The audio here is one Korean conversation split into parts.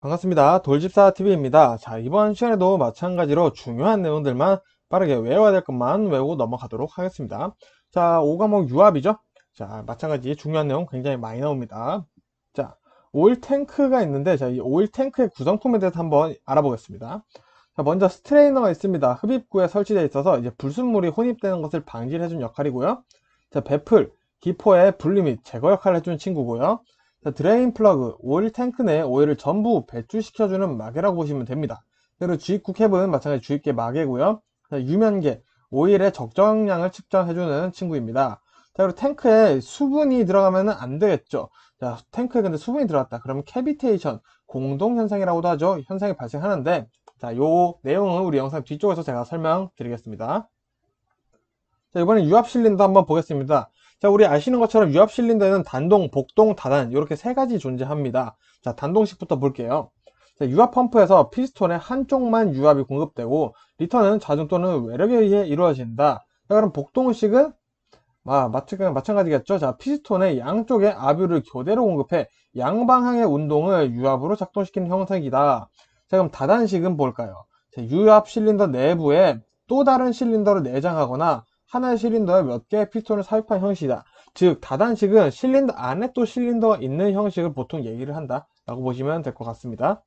반갑습니다. 돌집사TV입니다. 자, 이번 시간에도 마찬가지로 중요한 내용들만 빠르게 외워야 될 것만 외우고 넘어가도록 하겠습니다. 자, 5과목 유압이죠? 자, 마찬가지 중요한 내용 굉장히 많이 나옵니다. 자, 오일 탱크가 있는데, 자, 이 오일 탱크의 구성품에 대해서 한번 알아보겠습니다. 자, 먼저 스트레이너가 있습니다. 흡입구에 설치되어 있어서 이제 불순물이 혼입되는 것을 방지를 해준 역할이고요. 자, 배플, 기포의 분리 및 제거 역할을 해준 친구고요. 자, 드레인 플러그, 오일 탱크 내 오일을 전부 배출시켜주는 마개라고 보시면 됩니다. 그리고 주입구 캡은 마찬가지 주입계 마개고요. 자, 유면계, 오일의 적정량을 측정해주는 친구입니다. 자, 그리고 탱크에 수분이 들어가면 안 되겠죠. 자, 탱크에 근데 수분이 들어갔다. 그러면 캐비테이션, 공동현상이라고도 하죠. 현상이 발생하는데, 자, 요 내용은 우리 영상 뒤쪽에서 제가 설명드리겠습니다. 자, 이번엔 유압 실린더 한번 보겠습니다. 자, 우리 아시는 것처럼 유압 실린더에는 단동, 복동, 다단 이렇게 세 가지 존재합니다. 자, 단동식부터 볼게요. 자, 유압 펌프에서 피스톤의 한쪽만 유압이 공급되고 리턴은 자중 또는 외력에 의해 이루어진다. 자, 그럼 복동식은 마찬가지겠죠. 자, 피스톤의 양쪽에 압유를 교대로 공급해 양방향의 운동을 유압으로 작동시키는 형상이다. 자, 그럼 다단식은 뭘까요? 자, 유압 실린더 내부에 또 다른 실린더를 내장하거나 하나의 실린더에 몇 개의 피스톤을 삽입한 형식이다. 즉, 다단식은 실린더 안에 또 실린더가 있는 형식을 보통 얘기를 한다 라고 보시면 될 것 같습니다.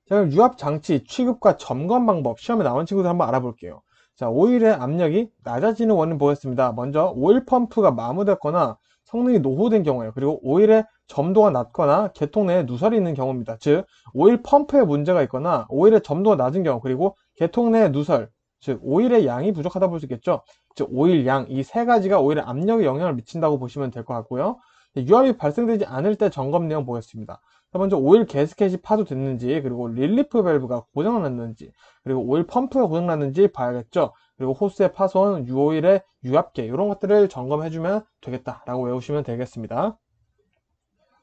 자, 그럼 유압 장치 취급과 점검 방법 시험에 나온 친구들 한번 알아볼게요. 자, 오일의 압력이 낮아지는 원인 보겠습니다. 먼저 오일 펌프가 마모됐거나 성능이 노후된 경우에요. 그리고 오일의 점도가 낮거나 계통 내에 누설이 있는 경우입니다. 즉, 오일 펌프에 문제가 있거나 오일의 점도가 낮은 경우, 그리고 계통 내에 누설, 즉 오일의 양이 부족하다 볼 수 있겠죠. 즉 오일 양, 이 세 가지가 오일의 압력에 영향을 미친다고 보시면 될 것 같고요. 유압이 발생되지 않을 때 점검 내용 보겠습니다. 먼저 오일 게스켓이 파손됐는지, 그리고 릴리프 밸브가 고장났는지, 그리고 오일 펌프가 고장났는지 봐야겠죠. 그리고 호스의 파손, 유오일의 유압계 이런 것들을 점검해주면 되겠다라고 외우시면 되겠습니다.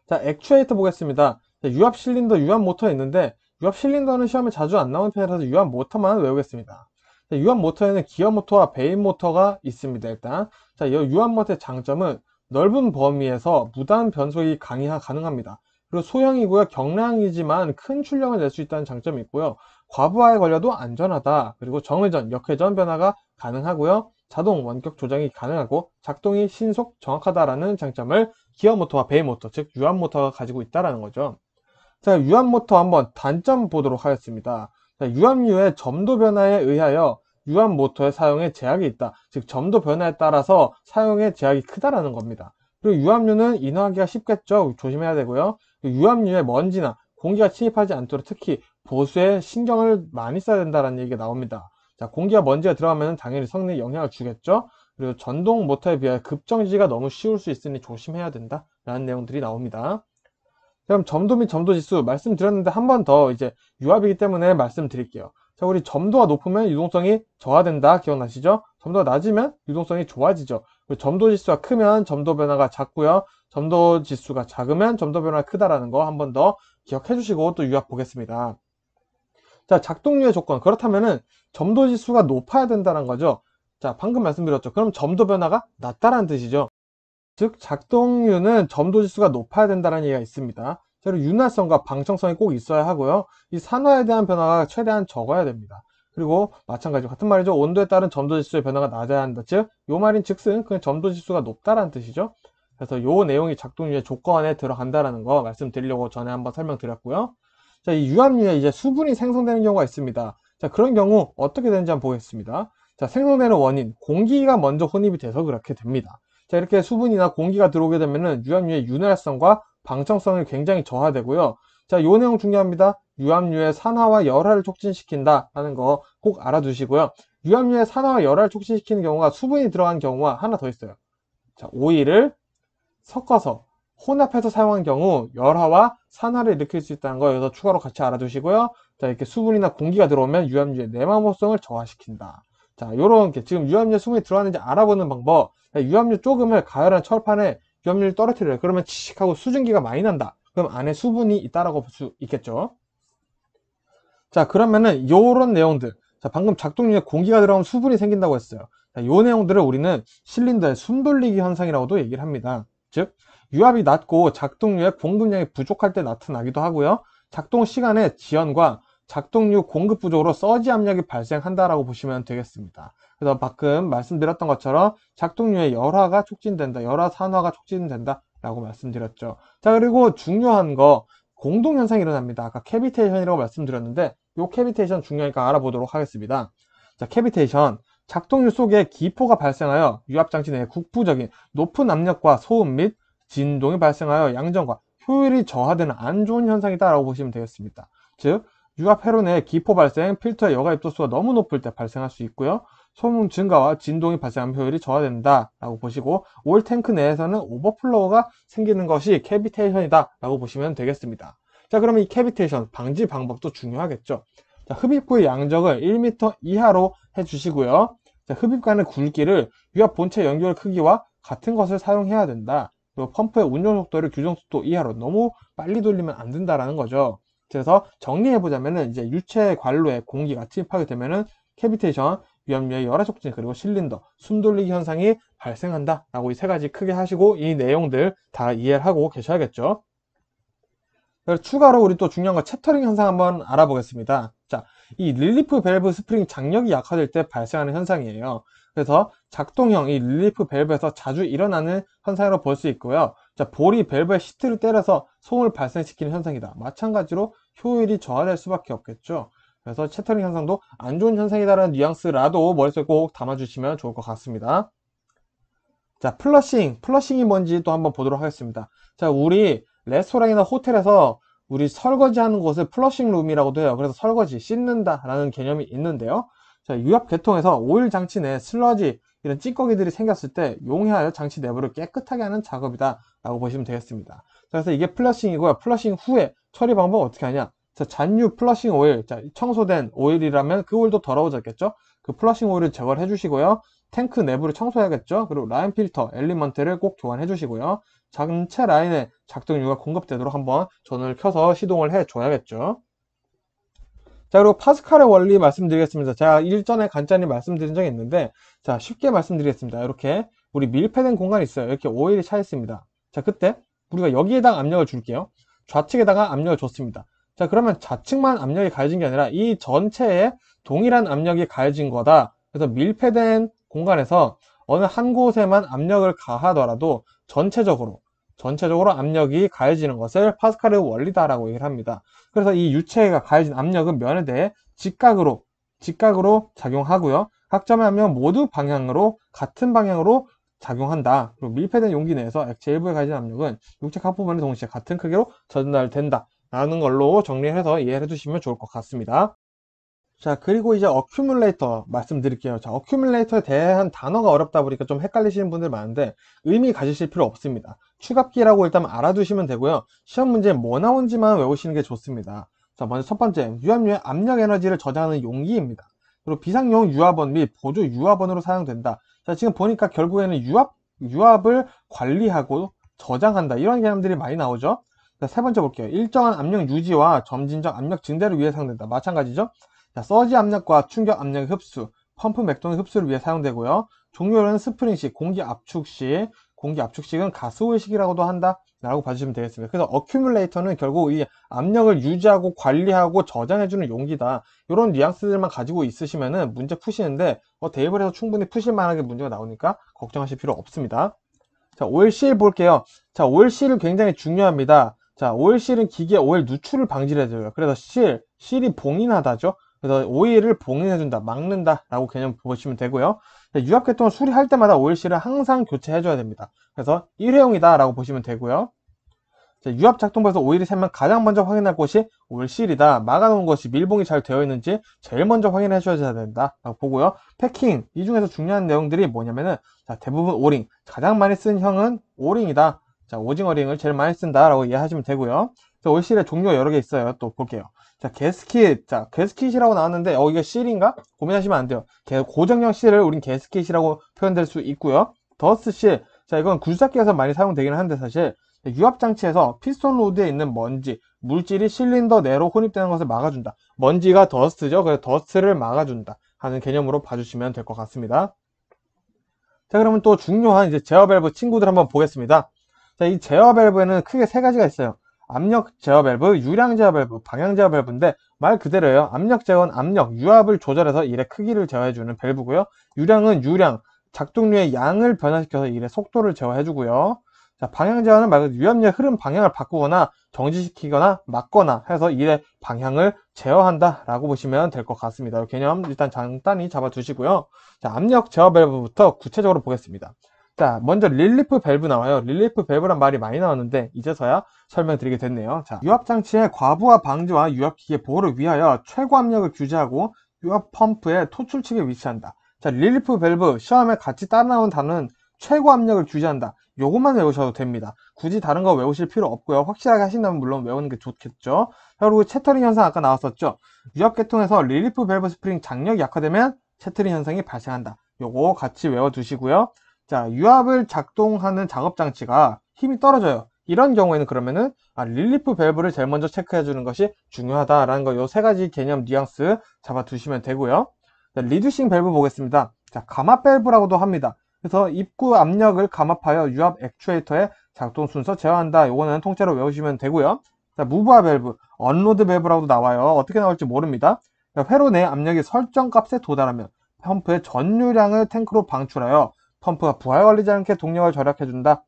자, 액추에이터 보겠습니다. 자, 유압 실린더, 유압 모터 있는데 유압 실린더는 시험에 자주 안 나오는 편이라서 유압 모터만 외우겠습니다. 자, 유압 모터에는 기어 모터와 베인 모터가 있습니다. 일단 자, 이 유압 모터의 장점은 넓은 범위에서 무단 변속이 가능합니다. 그리고 소형이고요, 경량이지만 큰 출력을 낼 수 있다는 장점이 있고요. 과부하에 걸려도 안전하다. 그리고 정회전, 역회전 변화가 가능하고요. 자동 원격 조정이 가능하고 작동이 신속 정확하다라는 장점을 기어 모터와 베이 모터, 즉 유압 모터가 가지고 있다라는 거죠. 자, 유압 모터 한번 단점 보도록 하겠습니다. 자, 유압류의 점도 변화에 의하여 유압 모터의 사용에 제약이 있다. 즉 점도 변화에 따라서 사용에 제약이 크다라는 겁니다. 그리고 유압류는 인화하기가 쉽겠죠. 조심해야 되고요. 유압류에 먼지나 공기가 침입하지 않도록 특히 보수에 신경을 많이 써야 된다는 얘기가 나옵니다. 자, 공기와 먼지가 들어가면 당연히 성능에 영향을 주겠죠. 그리고 전동 모터에 비해 급정지가 너무 쉬울 수 있으니 조심해야 된다 라는 내용들이 나옵니다. 그럼 점도 및 점도 지수 말씀드렸는데 한 번 더 이제 유압이기 때문에 말씀드릴게요. 자, 우리 점도가 높으면 유동성이 저하된다. 기억나시죠? 점도가 낮으면 유동성이 좋아지죠. 그리고 점도 지수가 크면 점도 변화가 작고요. 점도 지수가 작으면 점도 변화가 크다라는 거 한 번 더 기억해 주시고 또 유압 보겠습니다. 자, 작동률의 조건. 그렇다면은 점도 지수가 높아야 된다는 거죠. 자, 방금 말씀드렸죠. 그럼 점도 변화가 낮다라는 뜻이죠. 즉 작동률은 점도 지수가 높아야 된다는 얘기가 있습니다. 그리고 윤활성과 방청성이 꼭 있어야 하고요. 이 산화에 대한 변화가 최대한 적어야 됩니다. 그리고 마찬가지로 같은 말이죠. 온도에 따른 점도 지수의 변화가 낮아야 한다. 즉, 요 말인 즉슨 그냥 점도 지수가 높다라는 뜻이죠. 그래서 요 내용이 작동률의 조건에 들어간다라는 거 말씀드리려고 전에 한번 설명드렸고요. 자, 이 유압류에 이제 수분이 생성되는 경우가 있습니다. 자, 그런 경우 어떻게 되는지 한번 보겠습니다. 자, 생성되는 원인, 공기가 먼저 혼입이 돼서 그렇게 됩니다. 자, 이렇게 수분이나 공기가 들어오게 되면은 유압류의 윤활성과 방청성이 굉장히 저하되고요. 자, 요 내용 중요합니다. 유압류의 산화와 열화를 촉진시킨다 하는 거 꼭 알아두시고요. 유압류의 산화와 열화를 촉진시키는 경우가 수분이 들어간 경우가 하나 더 있어요. 자, 오일을 섞어서 혼합해서 사용한 경우 열화와 산화를 일으킬 수 있다는 거 여기서 추가로 같이 알아두시고요. 자, 이렇게 수분이나 공기가 들어오면 유압류의 내마모성을 저하시킨다. 자, 요런 게 지금 유압류에 수분이 들어가는지 알아보는 방법. 유압류 조금을 가열한 철판에 유압류를 떨어뜨려요. 그러면 치익하고 수증기가 많이 난다. 그럼 안에 수분이 있다라고 볼 수 있겠죠. 자, 그러면은 요런 내용들. 자, 방금 작동률에 공기가 들어가면 수분이 생긴다고 했어요. 자, 요 내용들을 우리는 실린더의 숨 돌리기 현상이라고도 얘기를 합니다. 즉, 유압이 낮고 작동률에 공급량이 부족할 때 나타나기도 하고요. 작동 시간의 지연과 작동류 공급 부족으로 서지 압력이 발생한다라고 보시면 되겠습니다. 그래서 방금 말씀드렸던 것처럼 작동류의 열화가 촉진된다, 열화 산화가 촉진된다 라고 말씀드렸죠. 자, 그리고 중요한 거 공동현상이 일어납니다. 아까 캐비테이션이라고 말씀드렸는데 이 캐비테이션 중요하니까 알아보도록 하겠습니다. 자, 캐비테이션, 작동류 속에 기포가 발생하여 유압장치 내에 국부적인 높은 압력과 소음 및 진동이 발생하여 양전과 효율이 저하되는 안 좋은 현상이다 라고 보시면 되겠습니다. 즉 유압 회로 내 기포 발생, 필터의 여가 입도수가 너무 높을 때 발생할 수 있고요. 소음 증가와 진동이 발생하면 효율이 저하된다 라고 보시고, 오일 탱크 내에서는 오버플로우가 생기는 것이 캐비테이션이다 라고 보시면 되겠습니다. 자, 그러면 이 캐비테이션 방지 방법도 중요하겠죠. 자, 흡입구의 양적을 1m 이하로 해주시고요. 자, 흡입관의 굵기를 유압 본체 연결 크기와 같은 것을 사용해야 된다. 그리고 펌프의 운용 속도를 규정 속도 이하로, 너무 빨리 돌리면 안 된다라는 거죠. 그래서 정리해보자면은 이제 유체 관로에 공기가 침입하게 되면은 캐비테이션, 유압류의 열화 촉진, 그리고 실린더, 숨 돌리기 현상이 발생한다 라고 이 세 가지 크게 하시고 이 내용들 다 이해를 하고 계셔야겠죠. 그래서 추가로 우리 또 중요한 거 채터링 현상 한번 알아보겠습니다. 자, 이 릴리프 밸브 스프링 장력이 약화될 때 발생하는 현상이에요. 그래서 작동형 이 릴리프 밸브에서 자주 일어나는 현상으로 볼 수 있고요. 자, 볼이 밸브의 시트를 때려서 소음을 발생시키는 현상이다. 마찬가지로 효율이 저하될 수밖에 없겠죠. 그래서 채터링 현상도 안 좋은 현상이다라는 뉘앙스라도 머릿속에 꼭 담아주시면 좋을 것 같습니다. 자, 플러싱이 뭔지 또 한번 보도록 하겠습니다. 자, 우리 레스토랑이나 호텔에서 우리 설거지하는 곳을 플러싱 룸이라고도 해요. 그래서 설거지, 씻는다 라는 개념이 있는데요. 자, 유압 계통에서 오일 장치 내 슬러지, 이런 찌꺼기들이 생겼을 때 용해하여 장치 내부를 깨끗하게 하는 작업이다 라고 보시면 되겠습니다. 그래서 이게 플러싱이고요. 플러싱 후에 처리 방법 어떻게 하냐. 자, 잔유 플러싱 오일, 자, 청소된 오일이라면 그 오일도 더러워졌겠죠. 그 플러싱 오일을 제거를 해주시고요. 탱크 내부를 청소해야겠죠. 그리고 라인 필터, 엘리먼트를 꼭 교환해 주시고요. 전체 라인에 작동유가 공급되도록 한번 전원을 켜서 시동을 해 줘야겠죠. 자, 그리고 파스칼의 원리 말씀드리겠습니다. 제가 일전에 간단히 말씀드린 적이 있는데, 자, 쉽게 말씀드리겠습니다. 이렇게 우리 밀폐된 공간이 있어요. 이렇게 오일이 차 있습니다. 자, 그때 우리가 여기에다가 압력을 줄게요. 좌측에다가 압력을 줬습니다. 자, 그러면 좌측만 압력이 가해진 게 아니라 이 전체에 동일한 압력이 가해진 거다. 그래서 밀폐된 공간에서 어느 한 곳에만 압력을 가하더라도 전체적으로 압력이 가해지는 것을 파스칼의 원리다라고 얘기를 합니다. 그래서 이 유체가 가해진 압력은 면에 대해 직각으로 작용하고요. 각 점의 압력은 모두 같은 방향으로 작용한다. 그리고 밀폐된 용기 내에서 액체 일부에 가해진 압력은 육체 각 부분에 동시에 같은 크기로 전달된다 라는 걸로 정리해서 이해해 주시면 좋을 것 같습니다. 자, 그리고 이제 어큐뮬레이터 말씀드릴게요. 자, 어큐뮬레이터에 대한 단어가 어렵다 보니까 좀 헷갈리시는 분들 많은데 의미 가지실 필요 없습니다. 추갑기라고 일단 알아두시면 되고요. 시험 문제에 뭐 나온지만 외우시는 게 좋습니다. 자, 먼저 첫 번째, 유압류의 압력 에너지를 저장하는 용기입니다. 그리고 비상용 유압원 및 보조 유압원으로 사용된다. 자, 지금 보니까 결국에는 유압을 관리하고 저장한다, 이런 개념들이 많이 나오죠. 자, 세 번째 볼게요. 일정한 압력 유지와 점진적 압력 증대를 위해 사용된다. 마찬가지죠. 자, 서지 압력과 충격 압력의 흡수, 펌프 맥동의 흡수를 위해 사용되고요. 종료는 스프링식, 공기 압축식은 가스오일식이라고도 한다 라고 봐주시면 되겠습니다. 그래서 어큐뮬레이터는 결국 이 압력을 유지하고 관리하고 저장해주는 용기다, 이런 뉘앙스들만 가지고 있으시면은 문제 푸시는데 대입을 해서 충분히 푸실 만하게 문제가 나오니까 걱정하실 필요 없습니다. 자, 오일실 볼게요. 자, 오일실은 굉장히 중요합니다. 자, 오일실은 기계 오일 누출을 방지를 해줘요. 그래서 실이 봉인하다죠. 그래서 오일을 봉인해준다, 막는다 라고 개념 보시면 되고요. 유압계통을 수리할 때마다 오일실을 항상 교체해줘야 됩니다. 그래서 일회용이다 라고 보시면 되고요. 자, 유압 작동부에서 오일이 새면 가장 먼저 확인할 곳이 오일실이다. 막아놓은 것이 밀봉이 잘 되어 있는지 제일 먼저 확인해 줘야 된다 라고 보고요. 패킹, 이 중에서 중요한 내용들이 뭐냐면은, 자, 대부분 오링, 가장 많이 쓴 형은 오링이다. 자, 오징어 링을 제일 많이 쓴다 라고 이해하시면 되고요. 자, 오일실의 종류가 여러 개 있어요. 또 볼게요. 자, 게스킷. 자, 게스킷이라고 나왔는데, 이게 실인가? 고민하시면 안 돼요. 고정형 실을 우린 게스킷이라고 표현될 수 있고요. 더스트 실. 자, 이건 굴삭기에서 많이 사용되기는 한데, 사실, 유압장치에서 피스톤 로드에 있는 먼지, 물질이 실린더 내로 혼입되는 것을 막아준다. 먼지가 더스트죠. 그래서 더스트를 막아준다 하는 개념으로 봐주시면 될 것 같습니다. 자, 그러면 또 중요한 이제 제어 밸브 친구들 한번 보겠습니다. 자, 이 제어 밸브에는 크게 세 가지가 있어요. 압력 제어 밸브, 유량 제어 밸브, 방향 제어 밸브인데 말 그대로예요. 압력 제어는 압력, 유압을 조절해서 일의 크기를 제어해주는 밸브고요. 유량은 유량, 작동류의 양을 변화시켜서 일의 속도를 제어해주고요. 자, 방향 제어는 말 그대로 유압류의 흐름 방향을 바꾸거나 정지시키거나 막거나 해서 일의 방향을 제어한다 라고 보시면 될 것 같습니다. 개념 일단 간단히 잡아두시고요. 자, 압력 제어 밸브부터 구체적으로 보겠습니다. 자, 먼저 릴리프 밸브 나와요. 릴리프 밸브란 말이 많이 나왔는데 이제서야 설명드리게 됐네요. 자, 유압장치의 과부하 방지와 유압기계 보호를 위하여 최고 압력을 규제하고 유압 펌프의 토출 측에 위치한다. 자, 릴리프 밸브 시험에 같이 따라 나온 단어는 최고 압력을 규제한다. 요것만 외우셔도 됩니다. 굳이 다른 거 외우실 필요 없고요. 확실하게 하신다면 물론 외우는 게 좋겠죠. 그리고 채터링 현상 아까 나왔었죠. 유압계통에서 릴리프 밸브 스프링 장력이 약화되면 채터링 현상이 발생한다. 요거 같이 외워두시고요. 자, 유압을 작동하는 작업장치가 힘이 떨어져요. 이런 경우에는 그러면은 릴리프 밸브를 제일 먼저 체크해 주는 것이 중요하다라는 거 요 세 가지 개념 뉘앙스 잡아두시면 되고요. 자, 리듀싱 밸브 보겠습니다. 자, 감압 밸브라고도 합니다. 그래서 입구 압력을 감압하여 유압 액추에이터의 작동 순서 제어한다. 요거는 통째로 외우시면 되고요. 자, 무브화 밸브, 언로드 밸브라고도 나와요. 어떻게 나올지 모릅니다. 자, 회로 내 압력이 설정 값에 도달하면 펌프의 전유량을 탱크로 방출하여 펌프가 부하걸리지 않게 동력을 절약해준다.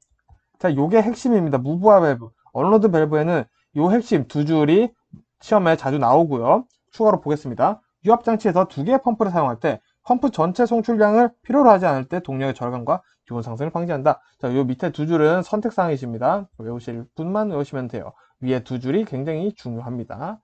자, 요게 핵심입니다. 무브화 밸브, 언로드 밸브에는 요 핵심 두 줄이 시험에 자주 나오고요. 추가로 보겠습니다. 유압장치에서 두 개의 펌프를 사용할 때 펌프 전체 송출량을 필요로 하지 않을 때 동력의 절감과 기본 상승을 방지한다. 자, 요 밑에 두 줄은 선택사항이십니다. 외우실 분만 외우시면 돼요. 위에 두 줄이 굉장히 중요합니다.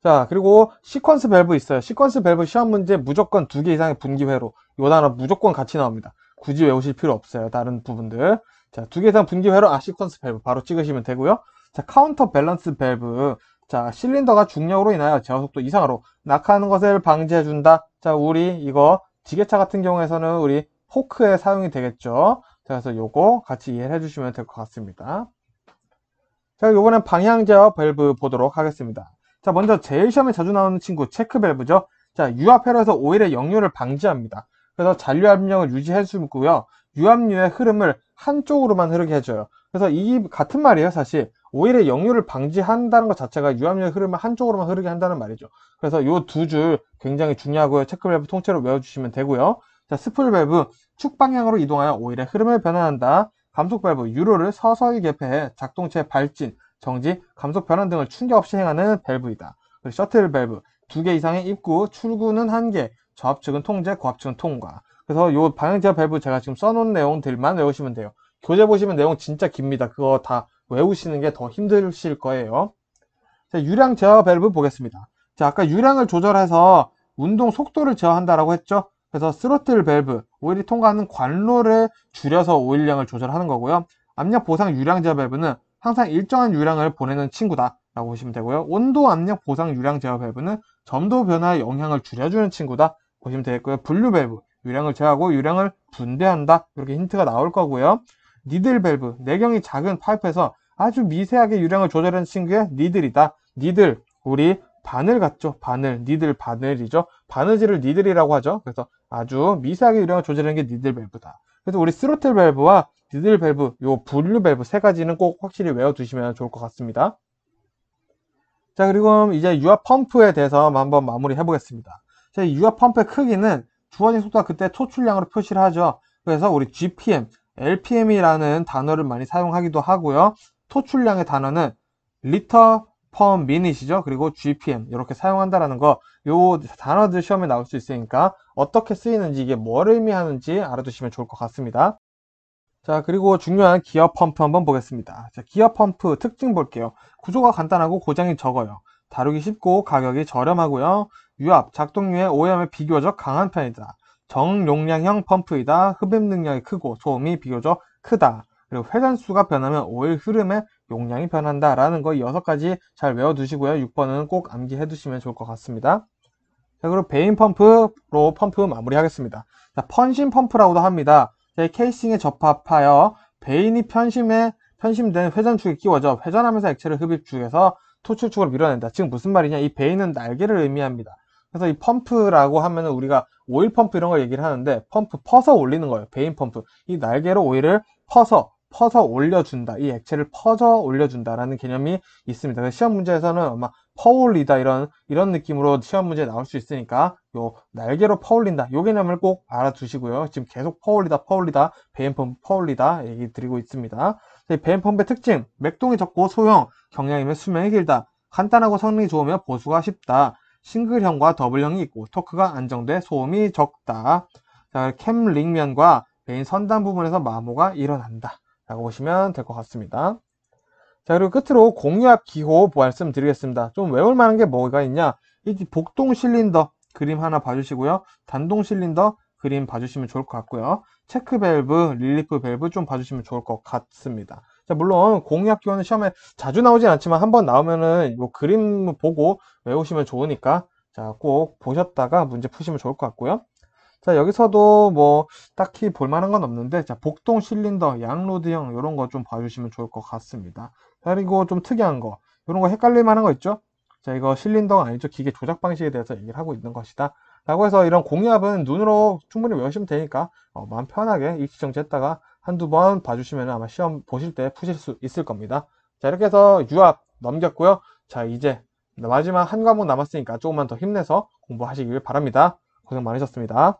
자, 그리고 시퀀스 밸브 있어요. 시퀀스 밸브 시험 문제 무조건 2개 이상의 분기회로. 요 단어 무조건 같이 나옵니다. 굳이 외우실 필요 없어요. 다른 부분들. 자, 2개 이상 분기회로 시퀀스 밸브 바로 찍으시면 되고요. 자, 카운터 밸런스 밸브. 자, 실린더가 중력으로 인하여 제어속도 이상으로 낙하하는 것을 방지해준다. 자, 우리 이거 지게차 같은 경우에서는 우리 포크에 사용이 되겠죠. 자, 그래서 요거 같이 이해를 해주시면 될 것 같습니다. 자, 요번엔 방향 제어 밸브 보도록 하겠습니다. 자, 먼저 제일 시험에 자주 나오는 친구 체크 밸브죠. 자, 유압 회로에서 오일의 역류를 방지합니다. 그래서 잔류 압력을 유지해주고요. 유압류의 흐름을 한쪽으로만 흐르게 해줘요. 그래서 이 같은 말이에요. 사실 오일의 역류를 방지한다는 것 자체가 유압류의 흐름을 한쪽으로만 흐르게 한다는 말이죠. 그래서 요 두 줄 굉장히 중요하고요. 체크 밸브 통째로 외워주시면 되고요. 자, 스풀 밸브 축 방향으로 이동하여 오일의 흐름을 변환한다. 감속 밸브 유로를 서서히 개폐해 작동체의 발진, 정지, 감속 변환 등을 충격 없이 행하는 밸브이다. 그리고 셔틀 밸브 2개 이상의 입구, 출구는 1개, 저압측은 통제, 고압측은 통과. 그래서 요 방향 제어 밸브 제가 지금 써놓은 내용들만 외우시면 돼요. 교재 보시면 내용 진짜 깁니다. 그거 다 외우시는 게 더 힘드실 거예요. 자, 유량 제어 밸브 보겠습니다. 자, 아까 유량을 조절해서 운동 속도를 제어한다라고 했죠. 그래서 스로틀 밸브, 오일이 통과하는 관로를 줄여서 오일량을 조절하는 거고요. 압력 보상 유량 제어 밸브는 항상 일정한 유량을 보내는 친구다 라고 보시면 되고요. 온도 압력 보상 유량 제어 밸브는 점도 변화의 영향을 줄여주는 친구다 보시면 되겠고요. 분류 밸브, 유량을 제어하고 유량을 분배한다. 이렇게 힌트가 나올 거고요. 니들 밸브, 내경이 작은 파이프에서 아주 미세하게 유량을 조절하는 친구의 니들이다. 니들, 우리 바늘 같죠? 바늘, 니들 바늘이죠. 바느질을 니들이라고 하죠. 그래서 아주 미세하게 유량을 조절하는 게 니들 밸브다. 그래서 우리 스로틀 밸브와 니들 밸브, 요 분류 밸브 세 가지는 꼭 확실히 외워두시면 좋을 것 같습니다. 자, 그리고 이제 유압 펌프에 대해서 한번 마무리 해보겠습니다. 자, 유압 펌프의 크기는 주어진 속도가 그때 토출량으로 표시를 하죠. 그래서 우리 GPM, LPM이라는 단어를 많이 사용하기도 하고요. 토출량의 단어는 리터 per minute이죠. 그리고 GPM 이렇게 사용한다라는 거, 요 단어들 시험에 나올 수 있으니까 어떻게 쓰이는지 이게 뭘 의미하는지 알아두시면 좋을 것 같습니다. 자, 그리고 중요한 기어 펌프 한번 보겠습니다. 자, 기어 펌프 특징 볼게요. 구조가 간단하고 고장이 적어요. 다루기 쉽고 가격이 저렴하고요. 유압, 작동류의 오염에 비교적 강한 편이다. 정용량형 펌프이다. 흡입 능력이 크고 소음이 비교적 크다. 그리고 회전수가 변하면 오일 흐름의 용량이 변한다 라는 거 6가지 잘 외워두시고요. 6번은 꼭 암기해 두시면 좋을 것 같습니다. 자, 그리고 베인 펌프로 펌프 마무리하겠습니다. 자, 편심 펌프라고도 합니다. 자, 케이싱에 접합하여 베인이 편심된 회전축에 끼워져 회전하면서 액체를 흡입축에서 토출축으로 밀어낸다. 지금 무슨 말이냐? 이 베인은 날개를 의미합니다. 그래서 이 펌프라고 하면은 우리가 오일 펌프 이런 걸 얘기를 하는데 펌프 퍼서 올리는 거예요. 베인 펌프. 이 날개로 오일을 퍼서 퍼서 올려준다. 이 액체를 퍼서 올려준다라는 개념이 있습니다. 그래서 시험 문제에서는 아마 퍼올리다 이런 느낌으로 시험 문제 나올 수 있으니까 요 날개로 퍼올린다. 요 개념을 꼭 알아두시고요. 지금 계속 퍼올리다, 배연펌프 퍼올리다 얘기 드리고 있습니다. 배연펌프의 특징, 맥동이 적고 소형, 경량이면 수명이 길다. 간단하고 성능이 좋으면 보수가 쉽다. 싱글형과 더블형이 있고 토크가 안정돼 소음이 적다. 자, 캠링면과 메인 선단 부분에서 마모가 일어난다 라고 보시면 될 것 같습니다. 자, 그리고 끝으로 공유압 기호 말씀드리겠습니다. 좀 외울 만한 게 뭐가 있냐, 이 복동 실린더 그림 하나 봐주시고요. 단동 실린더 그림 봐주시면 좋을 것 같고요. 체크 밸브, 릴리프 밸브 좀 봐주시면 좋을 것 같습니다. 자, 물론 공유압 기호는 시험에 자주 나오진 않지만 한번 나오면은 이 그림 보고 외우시면 좋으니까 자, 꼭 보셨다가 문제 푸시면 좋을 것 같고요. 자, 여기서도 뭐 딱히 볼만한 건 없는데, 자, 복동 실린더, 양로드형 이런 거 좀 봐주시면 좋을 것 같습니다. 자, 그리고 좀 특이한 거, 이런 거 헷갈릴 만한 거 있죠? 자, 이거 실린더가 아니죠. 기계 조작 방식에 대해서 얘기를 하고 있는 것이다 라고 해서 이런 공유압은 눈으로 충분히 외우시면 되니까 마음 편하게 일치정지 했다가 한두 번 봐주시면 아마 시험 보실 때 푸실 수 있을 겁니다. 자, 이렇게 해서 유압 넘겼고요. 자, 이제 마지막 한 과목 남았으니까 조금만 더 힘내서 공부하시길 바랍니다. 고생 많으셨습니다.